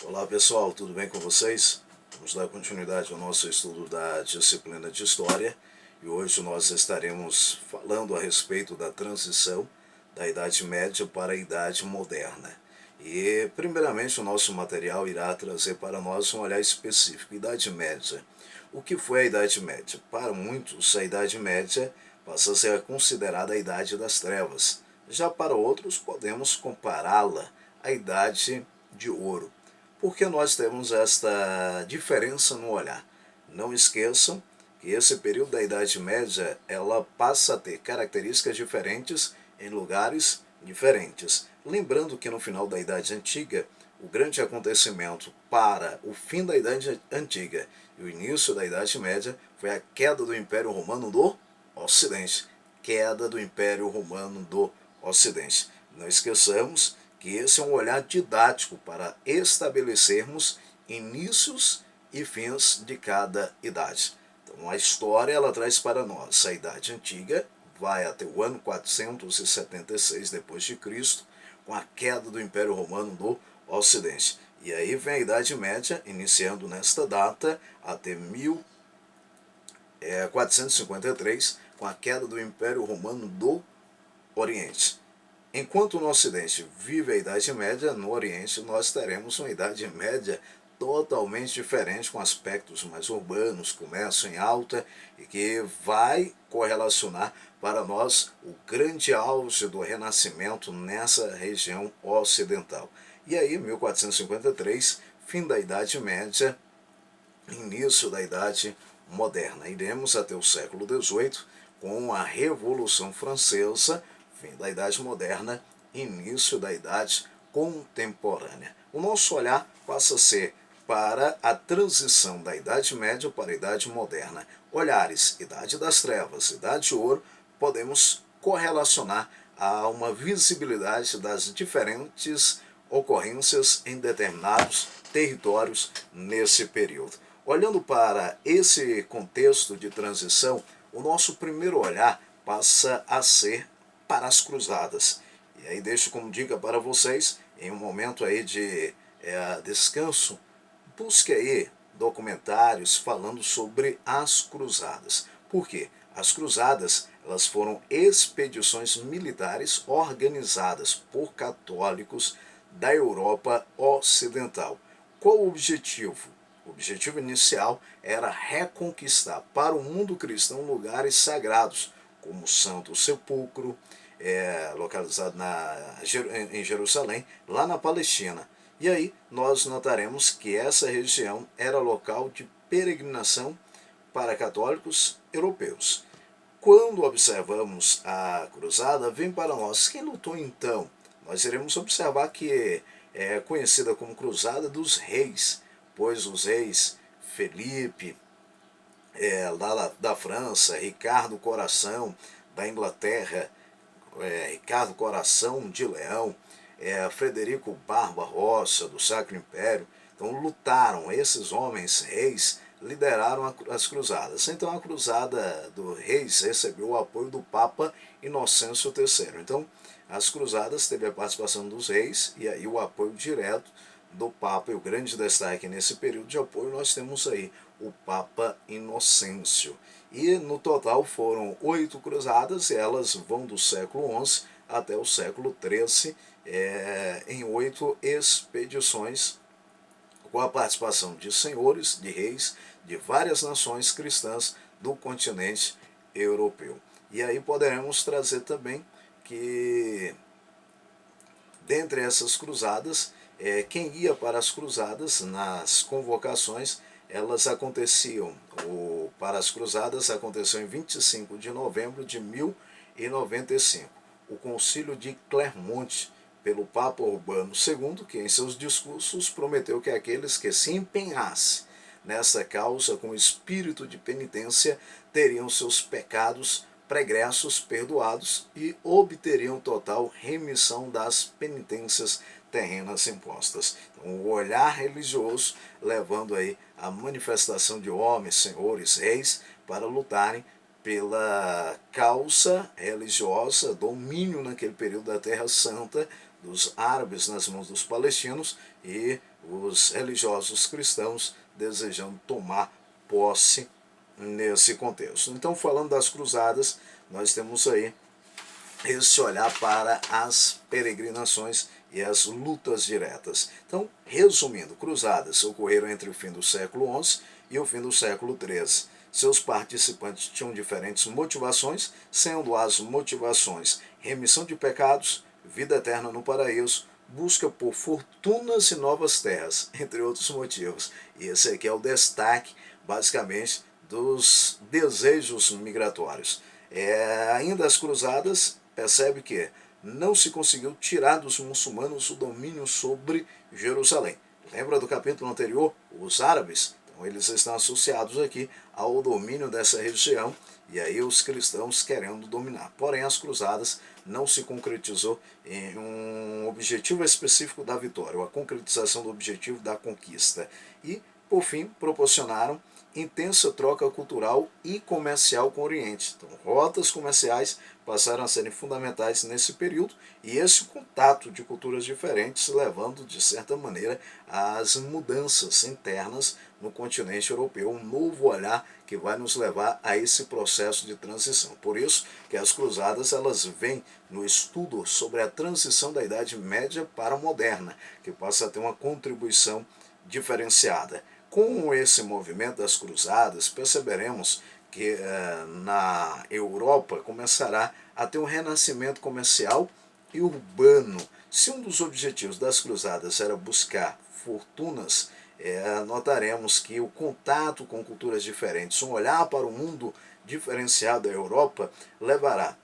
Olá pessoal, tudo bem com vocês? Vamos dar continuidade ao nosso estudo da disciplina de História e hoje nós estaremos falando a respeito da transição da Idade Média para a Idade Moderna. E primeiramente o nosso material irá trazer para nós um olhar específico. Idade Média. O que foi a Idade Média? Para muitos, a Idade Média passa a ser considerada a Idade das Trevas. Já para outros, podemos compará-la à Idade de Ouro. Porque nós temos esta diferença no olhar. Não esqueçam que esse período da Idade Média ela passa a ter características diferentes em lugares diferentes. Lembrando que no final da Idade Antiga, o grande acontecimento para o fim da Idade Antiga e o início da Idade Média foi a queda do Império Romano do Ocidente. Queda do Império Romano do Ocidente. Não esqueçamos que esse é um olhar didático para estabelecermos inícios e fins de cada idade. Então a história ela traz para nós a Idade Antiga, vai até o ano 476 d.C., com a queda do Império Romano do Ocidente. E aí vem a Idade Média, iniciando nesta data até 1453, com a queda do Império Romano do Oriente. Enquanto no Ocidente vive a Idade Média, no Oriente nós teremos uma Idade Média totalmente diferente, com aspectos mais urbanos, comércio em alta, e que vai correlacionar para nós o grande auge do Renascimento nessa região ocidental. E aí, 1453, fim da Idade Média, início da Idade Moderna. Iremos até o século XVIII, com a Revolução Francesa, fim da Idade Moderna, início da Idade Contemporânea. O nosso olhar passa a ser para a transição da Idade Média para a Idade Moderna. Olhares, Idade das Trevas, Idade de Ouro, podemos correlacionar a uma visibilidade das diferentes ocorrências em determinados territórios nesse período. Olhando para esse contexto de transição, o nosso primeiro olhar passa a ser para as cruzadas. E aí deixo como dica para vocês, em um momento aí de descanso, busque aí documentários falando sobre as cruzadas. Por quê? As cruzadas elas foram expedições militares organizadas por católicos da Europa Ocidental. Qual o objetivo? O objetivo inicial era reconquistar para o mundo cristão lugares sagrados, como o Santo Sepulcro, localizado em Jerusalém, lá na Palestina. E aí nós notaremos que essa região era local de peregrinação para católicos europeus. Quando observamos a cruzada, vem para nós quem lutou então. Nós iremos observar que é conhecida como Cruzada dos Reis, pois os reis Felipe, lá da França, Ricardo Coração da Inglaterra, Ricardo Coração de Leão, Frederico Barbarossa do Sacro Império, então lutaram, esses homens reis lideraram as cruzadas. Então a cruzada dos reis recebeu o apoio do Papa Inocêncio III. Então as cruzadas teve a participação dos reis e aí o apoio direto do Papa. E o grande destaque nesse período de apoio nós temos aí o Papa Inocêncio. E no total foram 8 cruzadas, e elas vão do século XI até o século XIII, em 8 expedições, com a participação de senhores, de reis, de várias nações cristãs do continente europeu. E aí poderemos trazer também que, dentre essas cruzadas, quem ia para as cruzadas, nas convocações, elas aconteciam, para as cruzadas aconteceu em 25 de novembro de 1095. O concílio de Clermont, pelo Papa Urbano II, que em seus discursos prometeu que aqueles que se empenhassem nessa causa com espírito de penitência teriam seus pecados pregressos perdoados e obteriam total remissão das penitências terrenas impostas. Então, o olhar religioso levando aí a manifestação de homens, senhores, reis para lutarem pela causa religiosa, domínio naquele período da Terra Santa dos árabes nas mãos dos palestinos e os religiosos cristãos desejando tomar posse nesse contexto. Então, falando das cruzadas, nós temos aí esse olhar para as peregrinações e as lutas diretas. Então, resumindo, cruzadas ocorreram entre o fim do século XI e o fim do século XIII. Seus participantes tinham diferentes motivações, sendo as motivações remissão de pecados, vida eterna no paraíso, busca por fortunas e novas terras, entre outros motivos. E esse aqui é o destaque, basicamente, dos desejos migratórios. Ainda as cruzadas, percebe que não se conseguiu tirar dos muçulmanos o domínio sobre Jerusalém. Lembra do capítulo anterior? Os árabes, então eles estão associados aqui ao domínio dessa região, e aí os cristãos querendo dominar. Porém, as cruzadas não se concretizou em um objetivo específico da vitória, ou a concretização do objetivo da conquista. E, por fim, proporcionaram intensa troca cultural e comercial com o Oriente. Então, rotas comerciais passaram a serem fundamentais nesse período, e esse contato de culturas diferentes levando, de certa maneira, às mudanças internas no continente europeu, um novo olhar que vai nos levar a esse processo de transição. Por isso que as cruzadas elas vêm no estudo sobre a transição da Idade Média para a Moderna, que passa a ter uma contribuição diferenciada. Com esse movimento das cruzadas, perceberemos que na Europa começará a ter um renascimento comercial e urbano. Se um dos objetivos das cruzadas era buscar fortunas, notaremos que o contato com culturas diferentes, um olhar para o mundo diferenciado da Europa, levará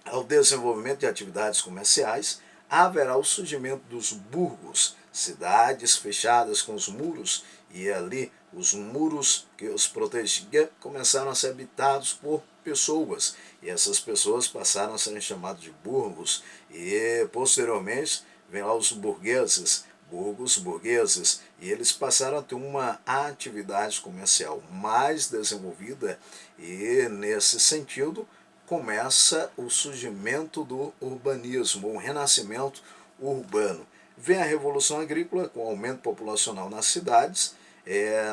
ao desenvolvimento de atividades comerciais. Haverá o surgimento dos burgos, cidades fechadas com os muros, e ali os muros que os protegiam começaram a ser habitados por pessoas, e essas pessoas passaram a serem chamadas de burgos, e posteriormente vem lá os burgueses, burgueses, e eles passaram a ter uma atividade comercial mais desenvolvida, e nesse sentido começa o surgimento do urbanismo, o renascimento urbano. Vem a Revolução Agrícola, com o aumento populacional nas cidades,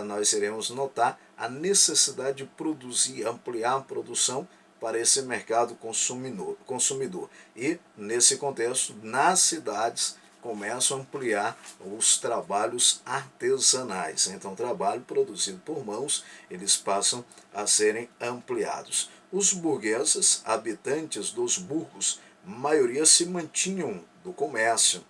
nós iremos notar a necessidade de produzir, ampliar a produção para esse mercado consumidor. E, nesse contexto, nas cidades começam a ampliar os trabalhos artesanais. Então, trabalho produzido por mãos, eles passam a serem ampliados. Os burgueses, habitantes dos burgos, maioria se mantinham do comércio,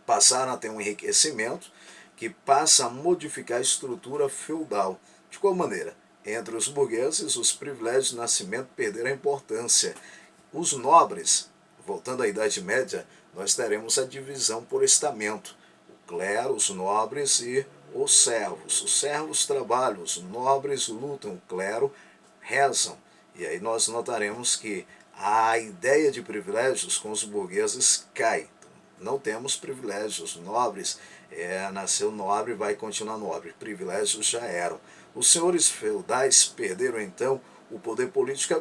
passaram a ter um enriquecimento que passa a modificar a estrutura feudal. De qual maneira? Entre os burgueses, os privilégios de nascimento perderam a importância. Os nobres, voltando à Idade Média, nós teremos a divisão por estamento. O clero, os nobres e os servos. Os servos trabalham, os nobres lutam, o clero rezam. E aí nós notaremos que a ideia de privilégios com os burgueses cai. Não temos privilégios nobres, nasceu nobre e vai continuar nobre. Privilégios já eram. Os senhores feudais perderam então o poder político e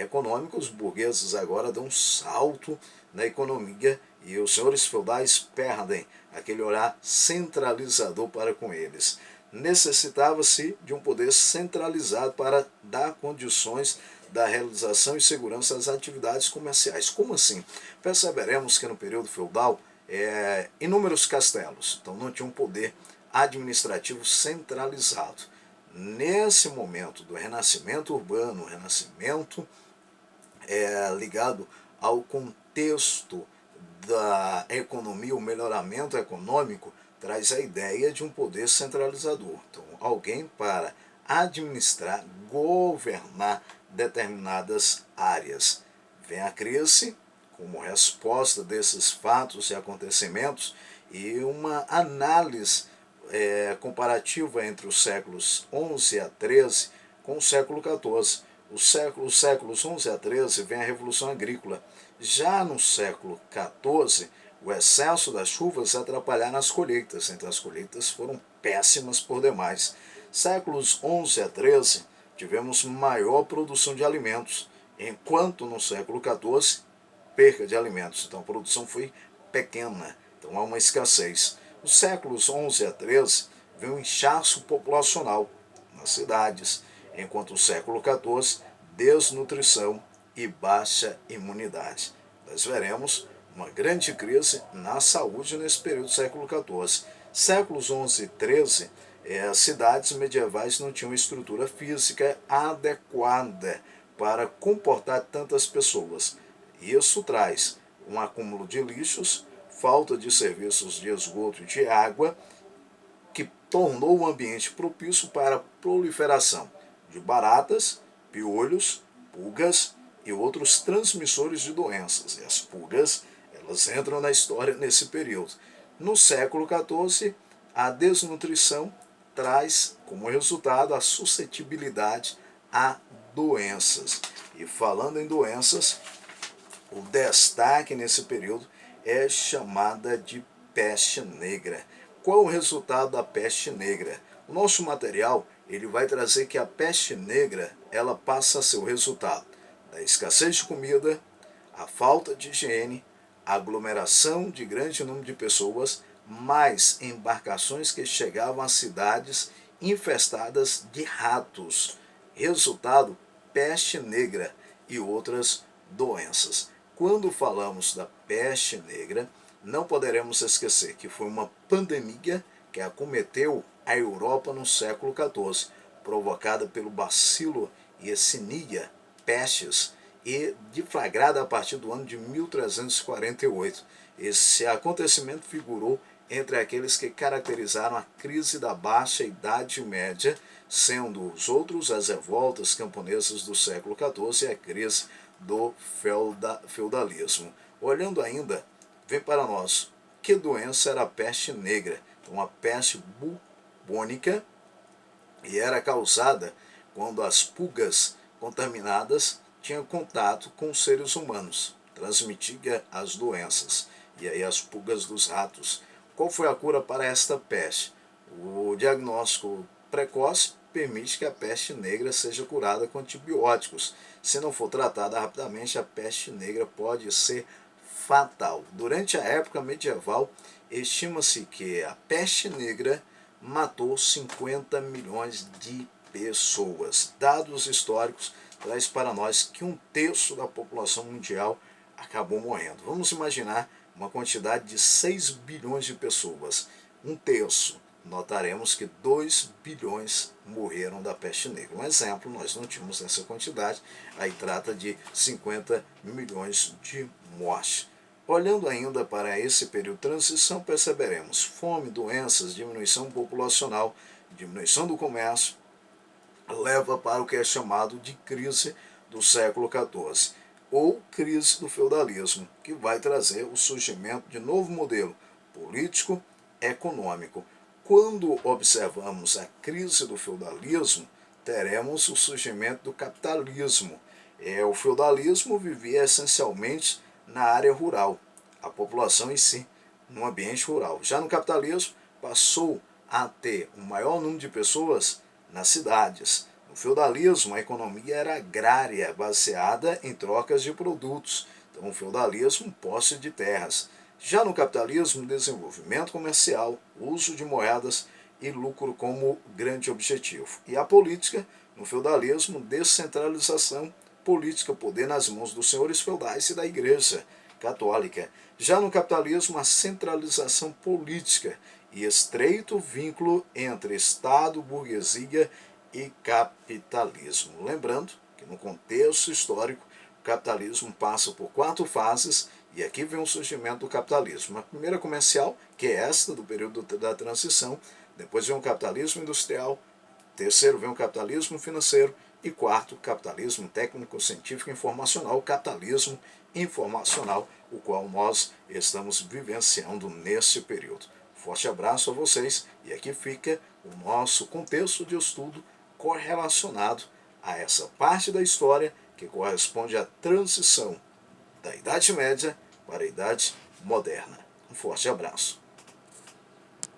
econômico. Os burgueses agora dão um salto na economia e os senhores feudais perdem aquele olhar centralizador para com eles. Necessitava-se de um poder centralizado para dar condições da realização e segurança das atividades comerciais. Como assim? Perceberemos que no período feudal, inúmeros castelos, então não tinha um poder administrativo centralizado. Nesse momento do renascimento urbano, renascimento ligado ao contexto da economia, o melhoramento econômico, traz a ideia de um poder centralizador. Então, alguém para administrar, governar determinadas áreas. Vem a crise como resposta desses fatos e acontecimentos e uma análise comparativa entre os séculos XI a XIII com o século XIV. Os séculos XI a XIII vem a Revolução Agrícola. Já no século XIV, o excesso das chuvas atrapalharam as colheitas, então as colheitas foram péssimas por demais. Séculos XI a XIII, tivemos maior produção de alimentos, enquanto no século XIV perca de alimentos, então a produção foi pequena, então há uma escassez. Nos séculos 11 a 13, veio um inchaço populacional nas cidades, enquanto o século 14, desnutrição e baixa imunidade. Nós veremos uma grande crise na saúde nesse período do século 14. Séculos 11 e 13, as cidades medievais não tinham estrutura física adequada para comportar tantas pessoas. Isso traz um acúmulo de lixos, falta de serviços de esgoto e de água, que tornou o ambiente propício para a proliferação de baratas, piolhos, pulgas e outros transmissores de doenças. E as pulgas, elas entram na história nesse período. No século XIV, a desnutrição traz como resultado a suscetibilidade a doenças. E falando em doenças, o destaque nesse período é chamada de peste negra. Qual o resultado da peste negra? O nosso material ele vai trazer que a peste negra ela passa a ser o resultado da escassez de comida, a falta de higiene, a aglomeração de grande número de pessoas, mais embarcações que chegavam às cidades infestadas de ratos. Resultado, peste negra e outras doenças. Quando falamos da peste negra, não poderemos esquecer que foi uma pandemia que acometeu a Europa no século XIV, provocada pelo bacilo Yersinia pestis e deflagrada a partir do ano de 1348. Esse acontecimento figurou entre aqueles que caracterizaram a crise da Baixa Idade Média, sendo os outros as revoltas camponesas do século XIV e a crise do feudalismo. Olhando ainda, vem para nós, que doença era a peste negra? Uma peste bubônica, e era causada quando as pulgas contaminadas tinham contato com os seres humanos, transmitia as doenças, e aí as pulgas dos ratos. Qual foi a cura para esta peste? O diagnóstico precoce permite que a peste negra seja curada com antibióticos. Se não for tratada rapidamente, a peste negra pode ser fatal. Durante a época medieval, estima-se que a peste negra matou 50 milhões de pessoas. Dados históricos traz para nós que 1/3 da população mundial acabou morrendo. Vamos imaginar uma quantidade de 6 bilhões de pessoas. 1/3. Notaremos que 2 bilhões morreram da peste negra. Um exemplo, nós não tínhamos essa quantidade, aí trata de 50 milhões de mortes. Olhando ainda para esse período de transição, perceberemos fome, doenças, diminuição populacional, diminuição do comércio, leva para o que é chamado de crise do século XIV, ou crise do feudalismo, que vai trazer o surgimento de novo modelo político, econômico. Quando observamos a crise do feudalismo, teremos o surgimento do capitalismo. O feudalismo vivia essencialmente na área rural, a população em si, no ambiente rural. Já no capitalismo, passou a ter um maior número de pessoas nas cidades. No feudalismo, a economia era agrária, baseada em trocas de produtos. Então, o feudalismo, posse de terras. Já no capitalismo, desenvolvimento comercial, uso de moedas e lucro como grande objetivo. E a política, no feudalismo, descentralização política, poder nas mãos dos senhores feudais e da igreja católica. Já no capitalismo, a centralização política e estreito vínculo entre Estado, burguesia e capitalismo. Lembrando que no contexto histórico, o capitalismo passa por 4 fases, e aqui vem o surgimento do capitalismo. A primeira comercial, que é esta do período da transição, depois vem o capitalismo industrial, terceiro vem o capitalismo financeiro, e quarto, capitalismo técnico, científico e informacional, o capitalismo informacional, o qual nós estamos vivenciando nesse período. Forte abraço a vocês, e aqui fica o nosso contexto de estudo correlacionado a essa parte da história que corresponde à transição da Idade Média para a Idade Moderna. Um forte abraço.